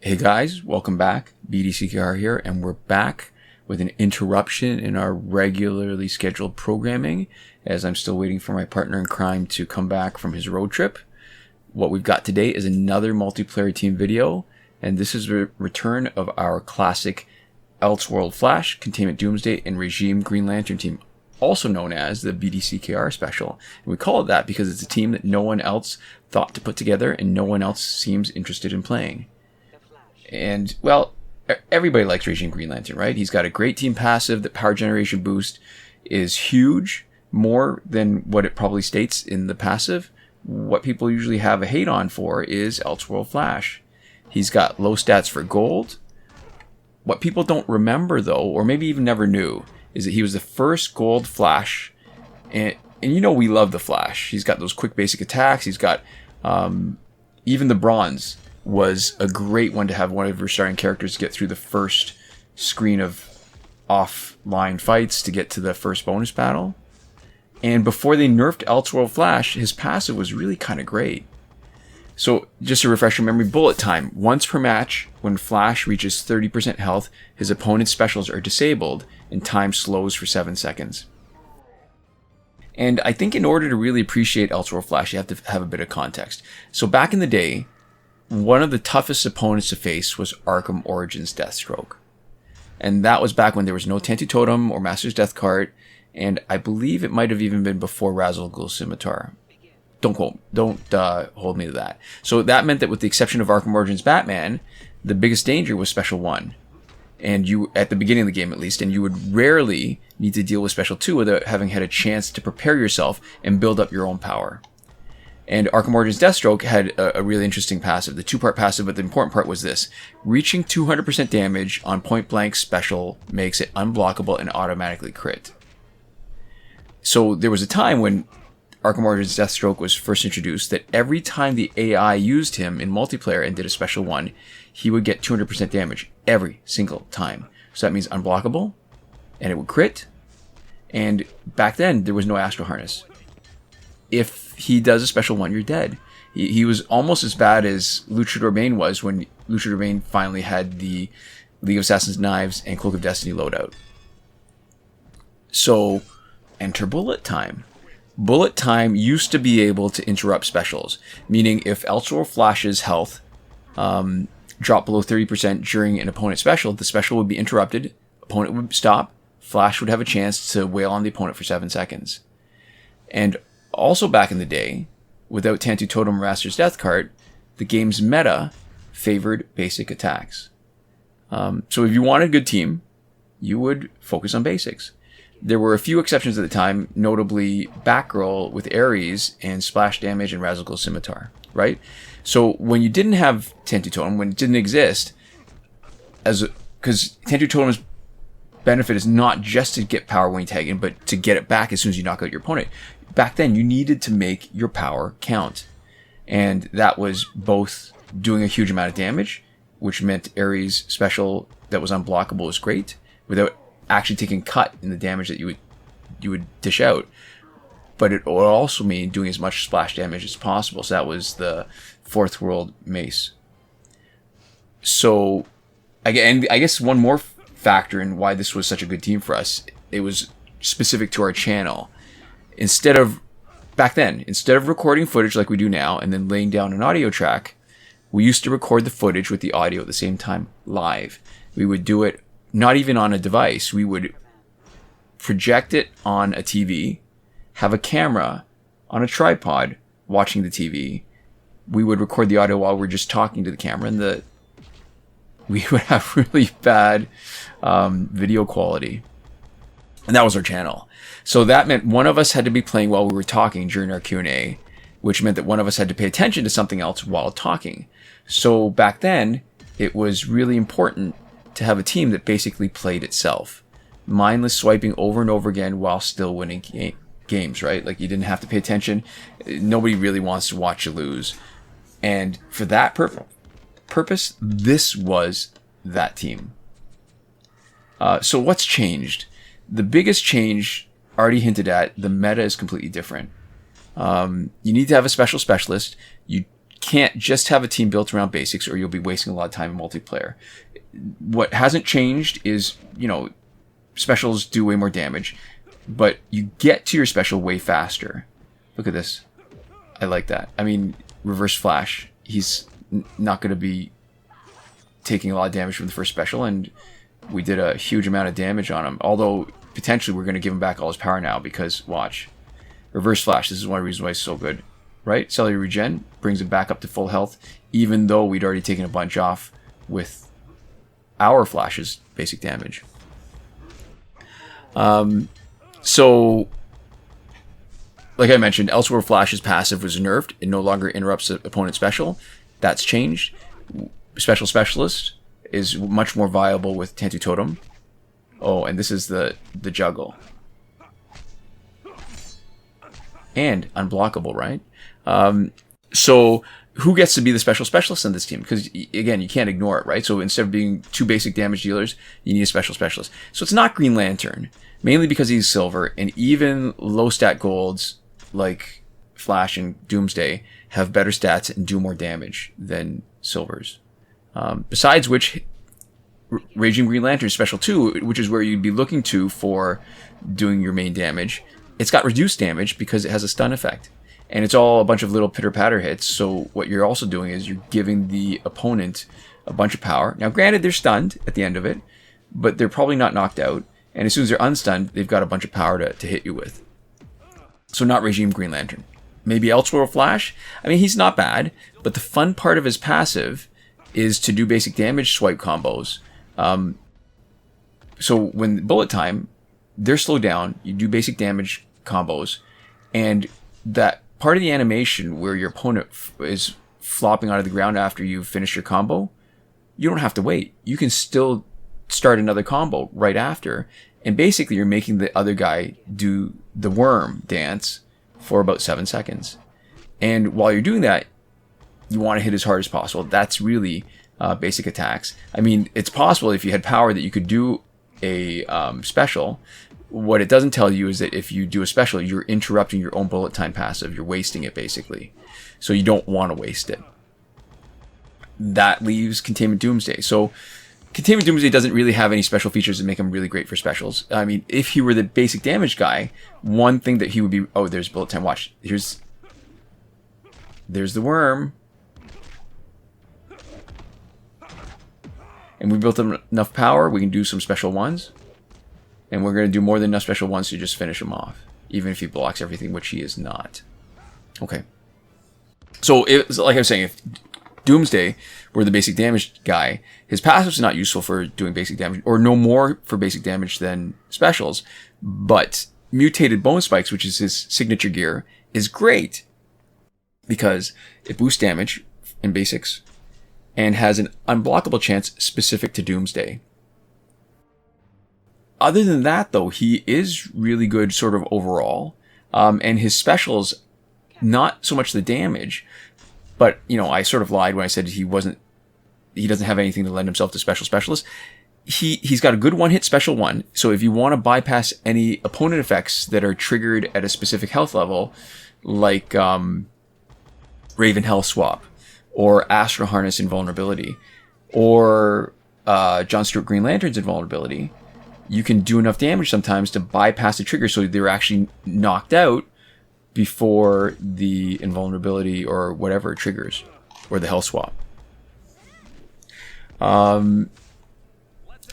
Hey guys, welcome back. BDCKR here, and we're back with an interruption in our regularly scheduled programming as I'm still waiting for my partner in crime to come back from his road trip. What we've got today is another multiplayer team video, and this is the return of our classic Elseworld Flash, Containment Doomsday, and Regime Green Lantern team, also known as the BDCKR Special. And we call it that because it's a team that no one else thought to put together and no one else seems interested in playing. And, well, everybody likes Regime Green Lantern, right? He's got a great team passive. The power generation boost is huge, more than what it probably states in the passive. What people usually have a hate on for is Elseworld Flash. He's got low stats for gold. What people don't remember, though, or maybe even never knew, is that he was the first gold Flash. And you know we love the Flash. He's got those quick basic attacks. He's got even the bronze was a great one to have one of your starting characters get through the first screen of offline fights to get to the first bonus battle. And before they nerfed Elseworld Flash, his passive was really kind of great. So just to refresh your memory, bullet time. Once per match, when Flash reaches 30% health, his opponent's specials are disabled and time slows for 7 seconds. And I think in order to really appreciate Elseworld Flash, you have to have a bit of context. So back in the day, one of the toughest opponents to face was Arkham Origins Deathstroke. And that was back when there was no Tantu Totem or Master's Death Cart, and I believe it might have even been before Razzle Ghul Scimitar. Don't hold me to that. So that meant that with the exception of Arkham Origins Batman, the biggest danger was Special 1. And you, at the beginning of the game at least, and you would rarely need to deal with Special 2 without having had a chance to prepare yourself and build up your own power. And Arkham Origins Deathstroke had a really interesting passive, the two-part passive, but the important part was this. Reaching 200% damage on point-blank special makes it unblockable and automatically crit. So there was a time when Arkham Origins Deathstroke was first introduced that every time the AI used him in multiplayer and did a Special 1, he would get 200% damage every single time. So that means unblockable, and it would crit, and back then there was no Astro Harness. If he does a Special 1, you're dead. He was almost as bad as Luchador Bane was when Luchador Bane finally had the League of Assassin's Knives and Cloak of Destiny loadout. So, enter Bullet Time. Bullet Time used to be able to interrupt specials, meaning if Elseworld Flash's health dropped below 30% during an opponent's special, the special would be interrupted, opponent would stop, Flash would have a chance to wail on the opponent for 7 seconds. And also back in the day, without Tantu Totem or Master's Death Cart, the game's meta favored basic attacks. So if you wanted a good team, you would focus on basics. There were a few exceptions at the time, notably Batgirl with Ares and Splash Damage and Razzle Ghul Scimitar, right? So when you didn't have Tantu Totem, when it didn't exist, because Tantu Totem's benefit is not just to get power when you tag in, but to get it back as soon as you knock out your opponent. Back then, you needed to make your power count. And that was both doing a huge amount of damage, which meant Ares' special that was unblockable was great, without actually taking cut in the damage that you would dish out. But it would also mean doing as much splash damage as possible. So that was the Fourth World Mace. So, I guess one more factor in why this was such a good team for us, it was specific to our channel. Back then, instead of recording footage like we do now and then laying down an audio track, we used to record the footage with the audio at the same time live. We would do it not even on a device. We would project it on a TV, have a camera on a tripod watching the TV. We would record the audio while we're just talking to the camera, and we would have really bad video quality. And that was our channel. So that meant one of us had to be playing while we were talking during our Q&A, which meant that one of us had to pay attention to something else while talking. So back then, it was really important to have a team that basically played itself. Mindless swiping over and over again while still winning games, right? Like, you didn't have to pay attention. Nobody really wants to watch you lose. And for that purpose, this was that team. So what's changed? The biggest change, already hinted at, the meta is completely different. You need to have a specialist. You can't just have a team built around basics, or you'll be wasting a lot of time in multiplayer. What hasn't changed is, specials do way more damage, but you get to your special way faster. Look at this. I like that. I mean, Reverse Flash, he's not going to be taking a lot of damage from the first special, and we did a huge amount of damage on him. Although, potentially, we're going to give him back all his power now, because, watch. Reverse Flash, this is one reason why he's so good. Right? Cellular Regen brings him back up to full health, even though we'd already taken a bunch off with our Flash's basic damage. So, like I mentioned, Elseworld Flash's passive was nerfed. It no longer interrupts the opponent's special. That's changed. Special Specialist is much more viable with Tantu Totem. Oh, and this is the juggle. And unblockable, right? So who gets to be the Special Specialist on this team? Because, again, you can't ignore it, right? So instead of being 2 basic damage dealers, you need a Special Specialist. So it's not Green Lantern, mainly because he's silver, and even low stat golds like Flash and Doomsday have better stats and do more damage than silvers. Besides which, Raging Green Lantern Special 2, which is where you'd be looking to for doing your main damage, it's got reduced damage because it has a stun effect. And it's all a bunch of little pitter-patter hits, so what you're also doing is you're giving the opponent a bunch of power. Now, granted, they're stunned at the end of it, but they're probably not knocked out. And as soon as they're unstunned, they've got a bunch of power to hit you with. So not Regime Green Lantern. Maybe Elseworld Flash? I mean, he's not bad, but the fun part of his passive is to do basic damage swipe combos. So when bullet time, they're slowed down, you do basic damage combos, and that part of the animation where your opponent is flopping out of the ground after you've finished your combo, you don't have to wait. You can still start another combo right after, and basically you're making the other guy do the worm dance for about 7 seconds. And while you're doing that, you want to hit as hard as possible. That's really basic attacks. I mean, it's possible if you had power that you could do a special. What it doesn't tell you is that if you do a special, you're interrupting your own bullet time passive. You're wasting it, basically. So you don't want to waste it. That leaves Containment Doomsday. So Containment Doomsday doesn't really have any special features that make him really great for specials. I mean, if he were the basic damage guy, one thing that he would be... Oh, there's bullet time. Watch. There's the worm. And we built up enough power, we can do some special ones. And we're going to do more than enough special ones to just finish him off. Even if he blocks everything, which he is not. Okay. So, like I was saying, if Doomsday were the basic damage guy, his passive's not useful for doing basic damage, or no more for basic damage than specials. But Mutated Bone Spikes, which is his signature gear, is great. Because it boosts damage in basics, and has an unblockable chance specific to Doomsday. Other than that, though, he is really good sort of overall. And his specials, not so much the damage, but, I sort of lied when I said he doesn't have anything to lend himself to special specialists. He's got a good one-hit special one, so if you want to bypass any opponent effects that are triggered at a specific health level, like Raven Health Swap, or Astro Harness Invulnerability, or John Stewart Green Lantern's Invulnerability, you can do enough damage sometimes to bypass the trigger so they're actually knocked out before the invulnerability or whatever triggers, or the health swap. And,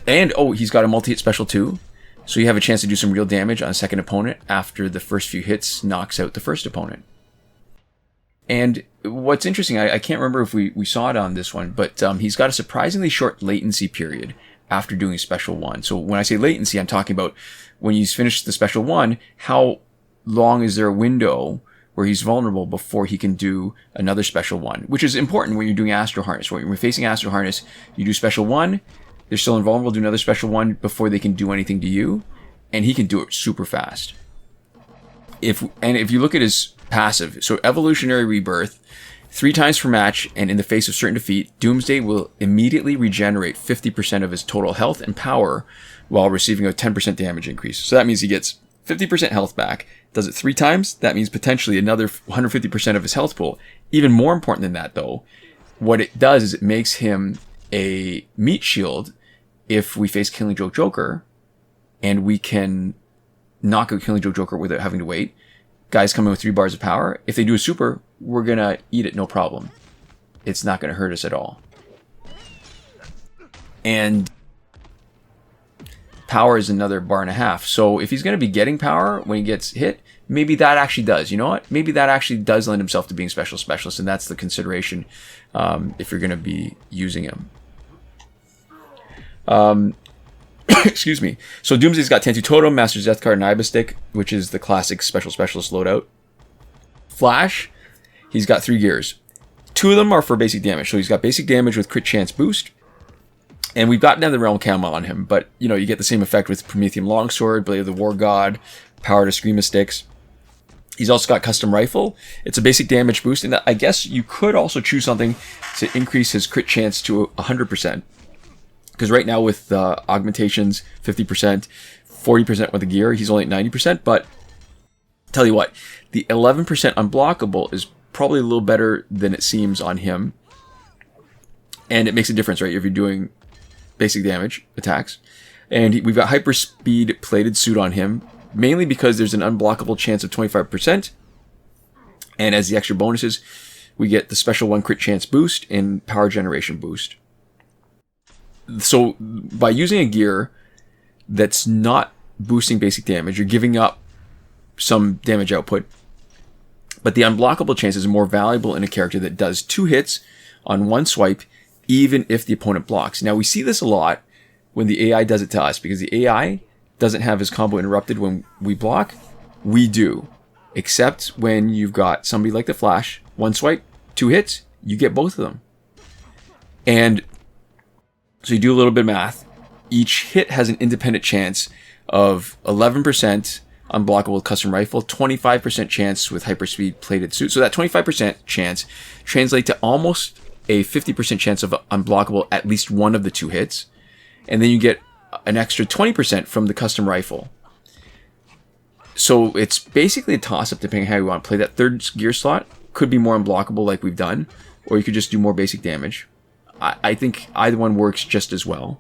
he's got a multi-hit special too, so you have a chance to do some real damage on a second opponent after the first few hits knocks out the first opponent. And what's interesting, I can't remember if we saw it on this one, but he's got a surprisingly short latency period after doing special one. So when I say latency, I'm talking about when he's finished the special one, how long is there a window where he's vulnerable before he can do another special one, which is important when you're doing Astro Harness. When you're facing Astro Harness, you do special one, they're still invulnerable, do another special one before they can do anything to you, and he can do it super fast. If you look at his passive, so Evolutionary Rebirth, 3 times per match, and in the face of certain defeat, Doomsday will immediately regenerate 50% of his total health and power while receiving a 10% damage increase. So that means he gets 50% health back. Does it 3 times? That means potentially another 150% of his health pool. Even more important than that, though, what it does is it makes him a meat shield if we face Killing Joke Joker, and we can knock out Killing Joke Joker without having to wait. Guys come in with 3 bars of power. If they do a super, we're going to eat it, no problem. It's not going to hurt us at all. And power is another 1.5 bars. So if he's going to be getting power when he gets hit, maybe that actually does. You know what? Maybe that actually does lend himself to being specialist, and that's the consideration if you're going to be using him. Excuse me. So Doomsday's got Tentu Totem, Master's Death Card, and Iba Stick, which is the classic specialist loadout. Flash, he's got 3 gears. 2 of them are for basic damage. So he's got basic damage with crit chance boost. And we've got Netherrealm Camo on him, but you know, you get the same effect with Promethean Longsword, Blade of the War God, Power to Scream of Sticks. He's also got Custom Rifle. It's a basic damage boost, and I guess you could also choose something to increase his crit chance to 100%. Because right now with augmentations, 50%, 40% with the gear, he's only at 90%. But tell you what, the 11% unblockable is probably a little better than it seems on him. And it makes a difference, right, if you're doing basic damage attacks. And we've got Hyperspeed Plated Suit on him, mainly because there's an unblockable chance of 25%. And as the extra bonuses, we get the special 1 crit chance boost and power generation boost. So by using a gear that's not boosting basic damage, you're giving up some damage output, but the unblockable chance is more valuable in a character that does 2 hits on 1 swipe, even if the opponent blocks. Now we see this a lot when the AI does it to us, because the AI doesn't have his combo interrupted when we block. We do, except when you've got somebody like the Flash, 1 swipe, 2 hits, you get both of them. And so you do a little bit of math. Each hit has an independent chance of 11% unblockable with Custom Rifle, 25% chance with Hyperspeed Plated Suit. So that 25% chance translates to almost a 50% chance of unblockable at least one of the 2 hits. And then you get an extra 20% from the Custom Rifle. So it's basically a toss-up depending on how you want to play. That 3rd gear slot could be more unblockable like we've done, or you could just do more basic damage. I think either one works just as well.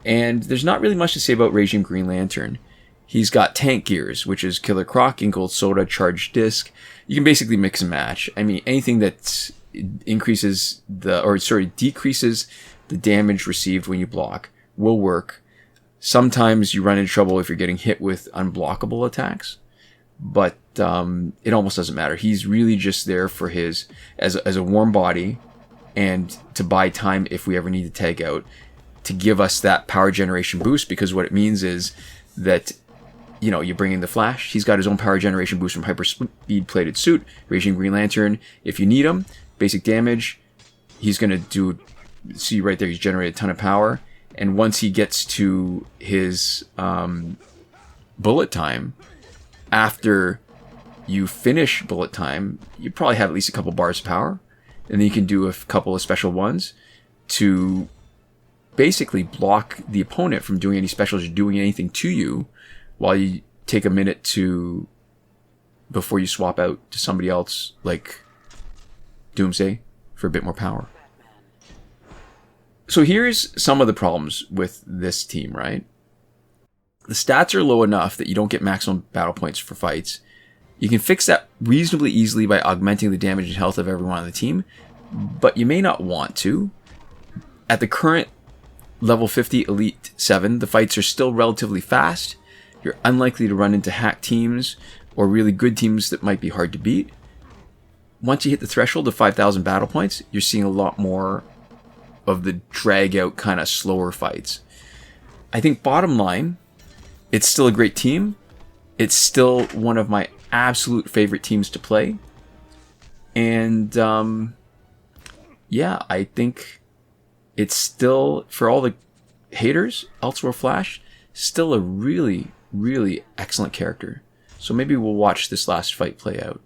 And there's not really much to say about Regime Green Lantern. He's got tank gears, which is Killer Croc, Gold Soda, Charged Disc. You can basically mix and match. I mean, anything that decreases the damage received when you block will work. Sometimes you run into trouble if you're getting hit with unblockable attacks, but it almost doesn't matter. He's really just there for his as a warm body, and to buy time if we ever need to tag out, to give us that power generation boost, because what it means is that, you know, you bring in the Flash, he's got his own power generation boost from Hyperspeed Plated Suit, Raging Green Lantern, if you need him, basic damage, he's going to do, see right there, he's generated a ton of power, and once he gets to his bullet time, after you finish bullet time, you probably have at least a couple bars of power, and then you can do a couple of special ones to basically block the opponent from doing any specials or doing anything to you, while you take a minute to, before you swap out to somebody else like Doomsday for a bit more power. So here's some of the problems with this team, right? The stats are low enough that you don't get maximum battle points for fights. You can fix that reasonably easily by augmenting the damage and health of everyone on the team, but you may not want to. At the current level 50 Elite 7, the fights are still relatively fast. You're unlikely to run into hack teams or really good teams that might be hard to beat. Once you hit the threshold of 5,000 battle points, you're seeing a lot more of the drag out kind of slower fights. I think bottom line, it's still a great team. It's still one of my absolute favorite teams to play. And yeah, I think it's still, for all the haters, Elseworld Flash, still a really, really excellent character. So maybe we'll watch this last fight play out.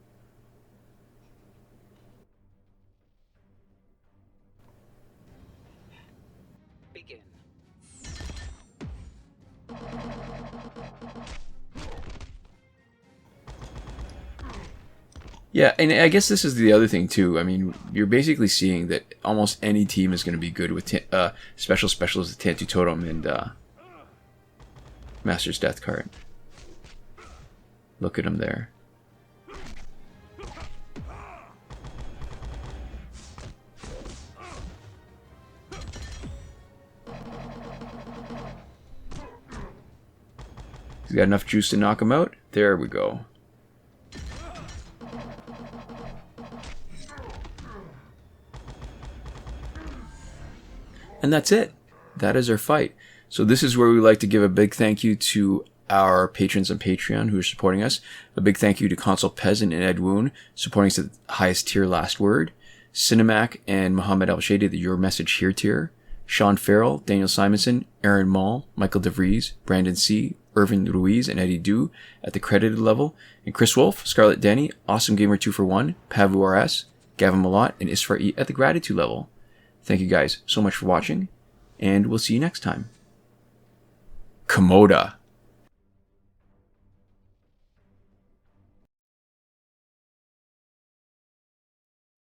Begin. Yeah, and I guess this is the other thing too. I mean, you're basically seeing that almost any team is going to be good with special specialist, Tantu Totem, and Master's Death card. Look at him there. He's got enough juice to knock him out. There we go. And that's it. That is our fight. So this is where we like to give a big thank you to our patrons on Patreon who are supporting us. A big thank you to Consul Peasant and Ed Woon, supporting us at the highest tier Last Word. Cinemac and Mohammed Al Shady, the Your Message Here tier. Sean Farrell, Daniel Simonson, Aaron Mall, Michael DeVries, Brandon C., Irvin Ruiz, and Eddie Du at the credited level. And Chris Wolf, Scarlett Danny, Awesome Gamer 2for1, Pavu RS, Gavin Malott, and Isfar E at the gratitude level. Thank you guys so much for watching, and we'll see you next time. Komoda.